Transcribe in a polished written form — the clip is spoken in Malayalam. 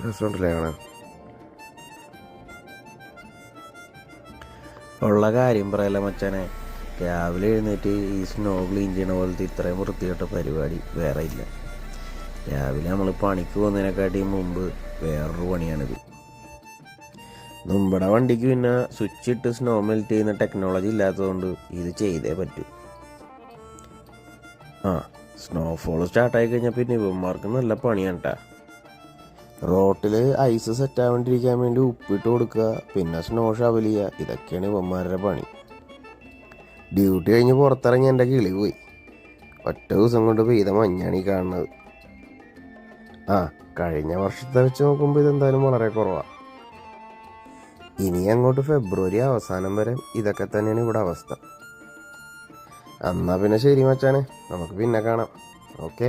രസമുണ്ടല്ലേ കാണാൻ. ഉള്ള കാര്യം പറയല്ല മച്ചാനെ, രാവിലെ എഴുന്നേറ്റ് ഈ സ്നോ ക്ലീൻ ചെയ്യണ പോലത്തെ ഇത്രയും വൃത്തികെട്ട പരിപാടി വേറെ ഇല്ല. രാവിലെ നമ്മൾ പണിക്ക് പോകുന്നതിനെക്കാട്ടി മുമ്പ് വേറൊരു പണിയാണിത്. നമ്മുടെ വണ്ടിക്ക് പിന്നെ സ്വിച്ച് ഇട്ട് സ്നോ മെൽറ്റ് ചെയ്യുന്ന ടെക്നോളജി ഇല്ലാത്തതുകൊണ്ട് ഇത് ചെയ്തേ പറ്റൂ. സ്നോഫോൾ സ്റ്റാർട്ടായി കഴിഞ്ഞാൽ പിന്നെ ഇവന്മാർക്ക് നല്ല പണിയാണ് കേട്ടോ. റോട്ടിൽ ഐസ് സെറ്റ് ആവാണ്ടിരിക്കാൻ വേണ്ടി ഉപ്പിട്ട് കൊടുക്കുക, പിന്നെ സ്നോ ഷവൽ ചെയ്യുക, ഇതൊക്കെയാണ് ഇവന്മാരുടെ പണി. ഡ്യൂട്ടി കഴിഞ്ഞ് പുറത്തിറങ്ങി എൻ്റെ കിളി പോയി. ഒറ്റ ദിവസം കൊണ്ട് പെയ്ത മഞ്ഞാണ് ഈ കാണുന്നത്. കഴിഞ്ഞ വർഷത്തെ വെച്ച് നോക്കുമ്പോൾ ഇതെന്തായാലും വളരെ കുറവാണ്. ഇനി അങ്ങോട്ട് ഫെബ്രുവരി അവസാനം വരെ ഇതൊക്കെ തന്നെയാണ് ഇവിടെ അവസ്ഥ. എന്നാൽ പിന്നെ ശരി മച്ചാനെ, നമുക്ക് പിന്നെ കാണാം. ഓക്കെ.